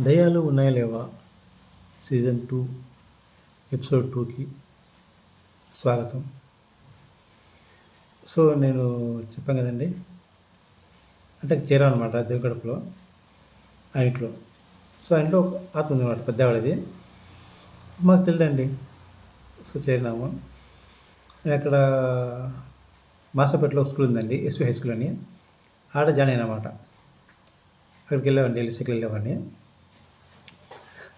దయ్యాలు ఉన్నాయా లేవా సీజన్ 2 ఎపిసోడ్ 2కి స్వాగతం. సో నేను చెప్పాను కదండి, అంటే చేరామన్నమాట దేవుని గడపలో ఆ ఇంట్లో. సో ఆ ఇంట్లో ఒక ఆత్మ ఉందన్నమాట, పెద్దవాడిది. మాకు తెలియదండి. సో చేరినాము. అక్కడ మాసపేటలో స్కూల్ ఉందండి, ఎస్వి హై స్కూల్ అని. ఆడ జాయిన్ అయినమాట. అక్కడికి వెళ్ళేవాడిని, డైలీ సైకిల్ వెళ్ళేవాడిని.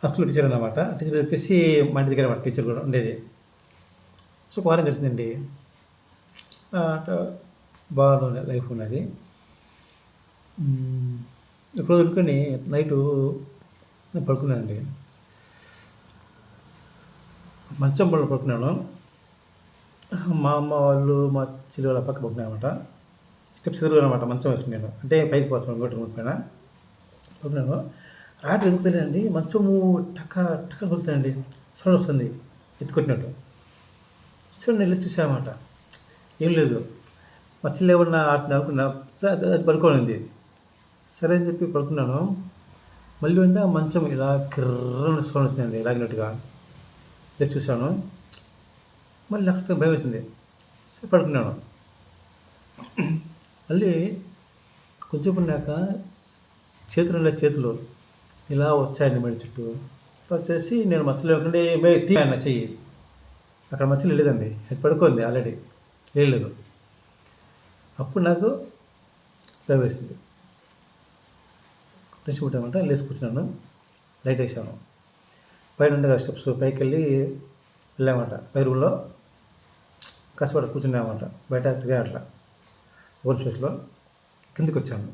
ఆ స్కూల్ టీచర్ అనమాట. టీచర్ వచ్చేసి మా ఇంటి దగ్గర అన్నమాట, టీచర్ కూడా ఉండేది. సో ఒక వారం కలిసిందండి. అట్లా బాగుంది, లైఫ్ ఉన్నది. ఒకరోజు అనుకొని నైటు నేను పడుకున్నానండి. మంచం పళ్ళు పడుకున్నాను. మా అమ్మ వాళ్ళు, మా చెల్లి వాళ్ళ పక్క పడుకున్నానమాట. స్టెప్స్ ఎదురుగా మంచం వేసుకున్నాను. అంటే పైకి పోతాను, ఇంకోటి రూమ్ పైన పడుకున్నాను. రాత్రి ఎందుకు తెలియదండి, మంచము టక్క టక్క కొడుతుందండి, సౌండ్ వస్తుంది ఎత్తుకొట్టినట్టు. సో నేను వెళ్ళి చూసానమాట, ఏం లేదు. మా చెల్లి ఏమన్నా ఆడుతుంది అనుకున్నా. అది పడుకోనింది. సరే అని చెప్పి పడుకున్నాను. మళ్ళీ అంటే ఆ మంచం ఇలా కిర్రని సౌండ్ వచ్చిందండి, లాగినట్టుగా. లేచి చూశాను. మళ్ళీ అక్కడ భయం వేసింది. సరే పడుకున్నాను. మళ్ళీ కొంచెం ఉన్నాక చేతులు ఇలా వచ్చాయండి మెడ చుట్టూ. వచ్చేసి నేను మచ్చలు లేకుండా తీయన్న చెయ్యి. అక్కడ మచ్చలు లేదండి, అది పడుకోండి ఆల్రెడీ, లేదు. అప్పుడు నాకు భయం వేసింది. టెన్షన్ పుట్టామంట. లేచి కూర్చున్నాను, లైట్ వేసాను. పైన ఉండగా స్టెప్స్ పైకి వెళ్ళి వెళ్ళామట. పై రూమ్లో కష్టపడి కూర్చున్నామట. బయట తిరిగా అట్లా ఓపెన్ స్పేస్లో కిందికి వచ్చాను.